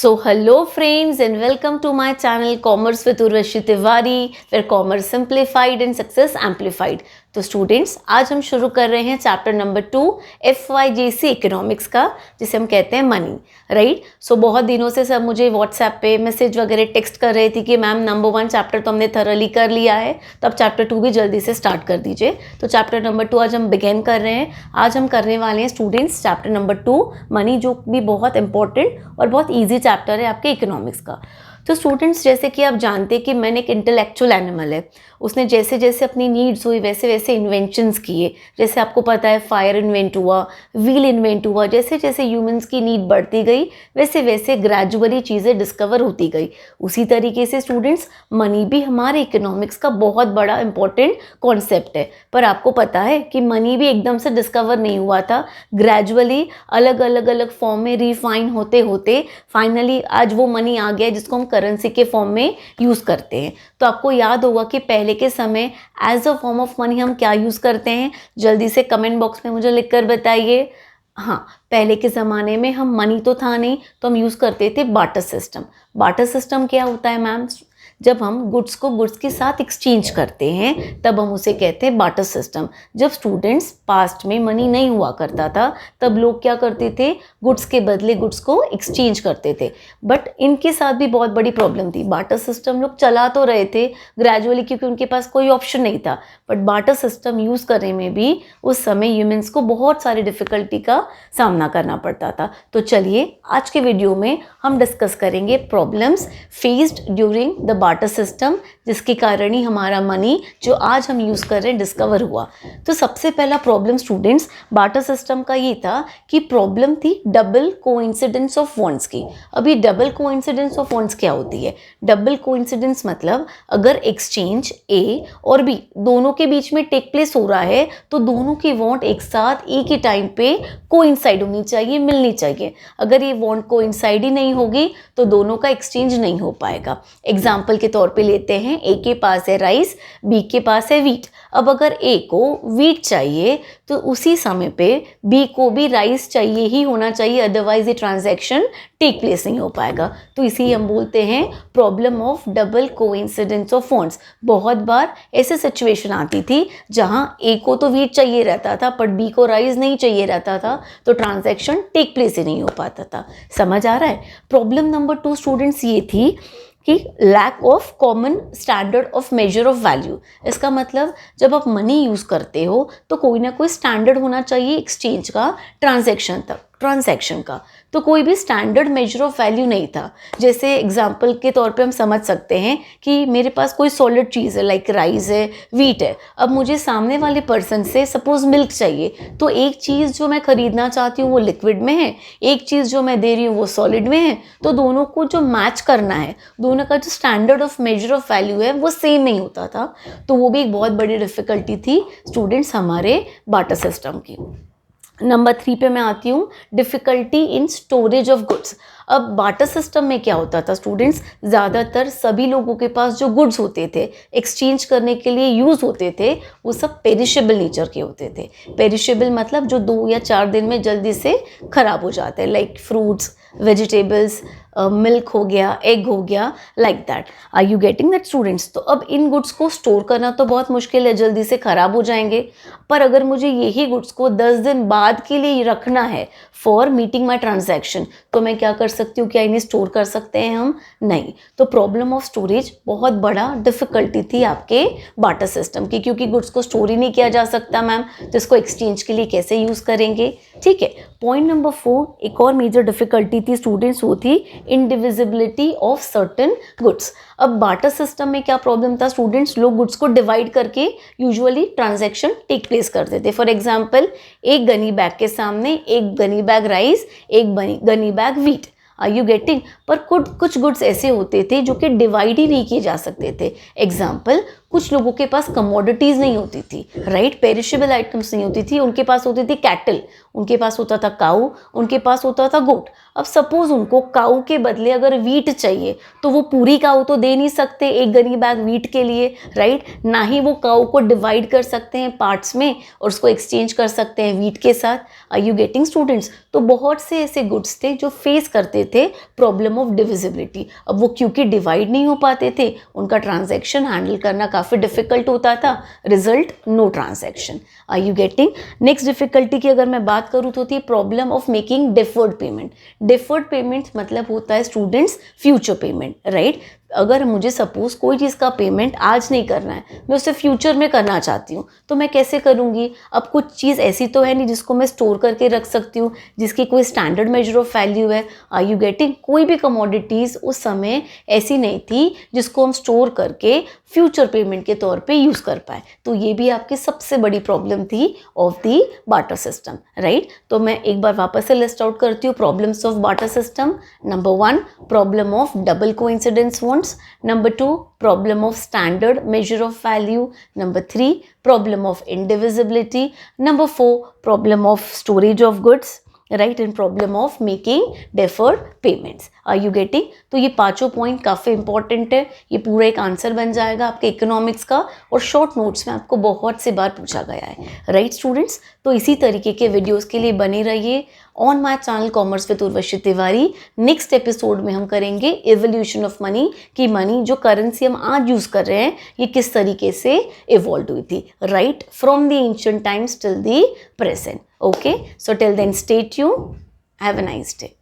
So hello friends and welcome to my channel Commerce with Urvashi Tiwari where commerce simplified and success amplified। तो students आज हम शुरू कर रहे हैं चैप्टर नंबर 2 FYGC इकोनॉमिक्स का, जिसे हम कहते हैं मनी, राइट। सो बहुत दिनों से सब मुझे व्हाट्सएप पे मैसेज वगैरह टेक्स्ट कर रहे थी कि मैम नंबर 1 चैप्टर तो हमने थरली कर लिया है, तो अब चैप्टर 2 भी जल्दी से स्टार्ट कर दीजिए। तो चैप्टर नंबर 2 आज हम बिगेन कर रहे हैं। आज हम करने वाले हैं स्टूडेंट्स चैप्टर नंबर 2 मनी, जो भी बहुत इंपॉर्टेंट और बहुत ईजी चैप्टर है आपके इकोनॉमिक्स का। तो स्टूडेंट्स जैसे कि आप जानते हैं कि मैन एक इंटेलेक्चुअल एनिमल है, उसने जैसे जैसे अपनी नीड्स हुई वैसे वैसे इन्वेंशंस किए। जैसे आपको पता है फायर इन्वेंट हुआ, व्हील इन्वेंट हुआ, जैसे जैसे ह्यूमंस की नीड बढ़ती गई वैसे वैसे ग्रेजुअली चीज़ें डिस्कवर होती गई। उसी तरीके से स्टूडेंट्स मनी भी हमारे इकोनॉमिक्स का बहुत बड़ा इंपॉर्टेंट कॉन्सेप्ट है। पर आपको पता है कि मनी भी एकदम से डिस्कवर नहीं हुआ था, ग्रेजुअली अलग अलग फॉर्म में रिफाइन होते होते फाइनली आज वो मनी आ गया जिसको हम करेंसी के फॉर्म में यूज़ करते हैं। तो आपको याद होगा कि पहले के समय as a form of money हम क्या यूज़ करते हैं, जल्दी से कमेंट बॉक्स में मुझे लिखकर बताइए। हाँ, पहले के ज़माने में हम मनी तो था नहीं, तो हम यूज़ करते थे बार्टर सिस्टम। बार्टर सिस्टम क्या होता है मैम? जब हम गुड्स को गुड्स के साथ एक्सचेंज करते हैं तब हम उसे कहते हैं बार्टर सिस्टम। जब स्टूडेंट्स पास्ट में मनी नहीं हुआ करता था तब लोग क्या करते थे, गुड्स के बदले गुड्स को एक्सचेंज करते थे। बट इनके साथ भी बहुत बड़ी प्रॉब्लम थी। बार्टर सिस्टम लोग चला तो रहे थे ग्रेजुअली क्योंकि उनके पास कोई ऑप्शन नहीं था, बट बार्टर सिस्टम यूज़ करने में भी उस समय ह्यूमंस को बहुत सारी डिफ़िकल्टी का सामना करना पड़ता था। तो चलिए आज के वीडियो में हम डिस्कस करेंगे problems faced during the barter system, जिसके कारण ही हमारा मनी जो आज हम यूज़ कर रहे हैं डिस्कवर हुआ। तो सबसे पहला प्रॉब्लम स्टूडेंट्स बार्टर सिस्टम का ये था कि प्रॉब्लम थी डबल कोइंसिडेंस ऑफ फंड्स की। अभी डबल कोइंसिडेंस ऑफ फंड्स क्या होती है? डबल कोइंसिडेंस मतलब अगर एक्सचेंज ए और बी दोनों के बीच में टेक प्लेस हो रहा है तो दोनों की वांट एक साथ एक ही टाइम पे कोइंसाइड होनी चाहिए, मिलनी चाहिए। अगर ये वांट कोइंसाइड ही नहीं होगी तो दोनों का एक्सचेंज नहीं हो पाएगा। एग्जाम्पल के तौर पे लेते हैं, ए के पास है राइस, बी के पास है वीट। अब अगर ए को वीट चाहिए तो उसी समय पे बी को भी राइस चाहिए ही होना चाहिए, अदरवाइज ये ट्रांजैक्शन टेक प्लेस नहीं हो पाएगा। तो इसी हम बोलते हैं problem of double coincidence of funds. बहुत बार ऐसे सिचुएशन आती थी जहां ए को तो वीट चाहिए रहता था बट बी को राइस नहीं चाहिए रहता था, तो ट्रांजैक्शन टेक प्लेस ही नहीं हो पाता था। समझ आ रहा है? प्रॉब्लम नंबर 2 स्टूडेंट्स ये थी कि lack of common standard of measure of value. इसका मतलब जब आप मनी यूज़ करते हो तो कोई ना कोई स्टैंडर्ड होना चाहिए एक्सचेंज का, ट्रांजैक्शन का। तो कोई भी स्टैंडर्ड मेजर ऑफ वैल्यू नहीं था। जैसे एग्जांपल के तौर पे हम समझ सकते हैं कि मेरे पास कोई सॉलिड चीज़ है, लाइक राइस है, वीट है। अब मुझे सामने वाले पर्सन से सपोज मिल्क चाहिए, तो एक चीज़ जो मैं खरीदना चाहती हूँ वो लिक्विड में है, एक चीज़ जो मैं दे रही हूँ वो सॉलिड में है। तो दोनों को जो मैच करना है, दोनों का जो standard of measure of value है वो सेम नहीं होता था। तो वो भी एक बहुत बड़ी डिफ़िकल्टी थी स्टूडेंट्स हमारे बार्टर सिस्टम की। नंबर 3 पे मैं आती हूँ, difficulty in storage of goods. अब बार्टर सिस्टम में क्या होता था स्टूडेंट्स, ज़्यादातर सभी लोगों के पास जो गुड्स होते थे एक्सचेंज करने के लिए यूज़ होते थे वो सब पेरिशेबल नेचर के होते थे। पेरिशेबल मतलब जो 2 या 4 दिन में जल्दी से ख़राब हो जाते हैं, लाइक फ्रूट्स, वेजिटेबल्स, मिल्क हो गया, एग हो गया, like that. Are you getting that students? तो अब इन गुड्स को स्टोर करना तो बहुत मुश्किल है, जल्दी से ख़राब हो जाएंगे। पर अगर मुझे यही गुड्स को 10 दिन बाद के लिए रखना है फॉर मीटिंग माई ट्रांजैक्शन, तो मैं क्या कर सकती हूँ? क्या इन्हें स्टोर कर सकते हैं हम? नहीं। तो प्रॉब्लम ऑफ स्टोरेज बहुत बड़ा डिफ़िकल्टी थी आपके बार्टर सिस्टम की, क्योंकि गुड्स को स्टोर ही नहीं किया जा सकता मैम, तो इसको एक्सचेंज के लिए कैसे यूज़ करेंगे? ठीक है। पॉइंट नंबर 4, एक और मेजर डिफ़िकल्टी थी स्टूडेंट्स, वो थी इंडिविजिबिलिटी ऑफ सर्टेन गुड्स। अब बार्टर सिस्टम में क्या प्रॉब्लम था स्टूडेंट्स, लोग गुड्स को डिवाइड करके यूजुअली ट्रांजैक्शन टेक प्लेस करते थे। फॉर एग्जांपल, एक गनी बैग के सामने एक गनी बैग राइस, एक gunny bag wheat. Are you getting? पर कुछ गुड्स ऐसे होते थे जो कि डिवाइड ही नहीं किए जा सकते थे। एग्जाम्पल, कुछ लोगों के पास कमोडिटीज़ नहीं होती थी, राइट, पेरिशेबल आइटम्स नहीं होती थी, उनके पास होती थी कैटल, उनके पास होता था काऊ, उनके पास होता था गोट। अब सपोज उनको काऊ के बदले अगर वीट चाहिए तो वो पूरी काऊ तो दे नहीं सकते एक गनी बैग वीट के लिए, राइट, ना ही वो काऊ को डिवाइड कर सकते हैं पार्ट्स में और उसको एक्सचेंज कर सकते हैं वीट के साथ। Are you getting students? तो बहुत से ऐसे गुड्स थे जो फेस करते थे प्रॉब्लम ऑफ डिविजिबिलिटी। अब वो क्योंकि डिवाइड नहीं हो पाते थे, उनका ट्रांजैक्शन हैंडल करना काफ़ी डिफिकल्ट होता था, result no transaction. Are you getting? Next difficulty की अगर मैं बात करूँ तो थी problem of making deferred payment. Deferred payment मतलब होता है स्टूडेंट्स फ्यूचर पेमेंट, राइट। अगर मुझे सपोज कोई चीज़ का पेमेंट आज नहीं करना है, मैं उसे फ्यूचर में करना चाहती हूँ, तो मैं कैसे करूँगी? अब कुछ चीज़ ऐसी तो है नहीं जिसको मैं स्टोर करके रख सकती हूँ, जिसकी कोई स्टैंडर्ड मेजर ऑफ वैल्यू है। Are you getting? कोई भी कमोडिटीज़ उस समय ऐसी नहीं थी जिसको हम स्टोर करके फ्यूचर पेमेंट के तौर पे यूज़ कर पाए। तो ये भी आपकी सबसे बड़ी प्रॉब्लम थी of the barter system, right. तो मैं एक बार वापस से लिस्ट आउट करती हूँ problems of barter system. Number 1, problem of double coincidence wants. Number 2, problem of standard measure of value. Number 3, problem of indivisibility. Number 4, problem of storage of goods, right, and problem of making deferred payments. Are you getting? तो ये पांचों point काफ़ी important है, ये पूरा एक answer बन जाएगा आपके इकोनॉमिक्स का और शॉर्ट नोट्स में आपको बहुत से बार पूछा गया है, राइट स्टूडेंट्स। तो इसी तरीके के वीडियोस के लिए बने रहिए on my channel commerce with Urvashi Tiwari. Next episode में हम करेंगे एवोल्यूशन ऑफ मनी, कि मनी जो करेंसी हम आज यूज़ कर रहे हैं ये किस तरीके से इवॉल्व हुई थी, right, from the ancient times till the present. Okay, so till then stay tuned. Have a nice day.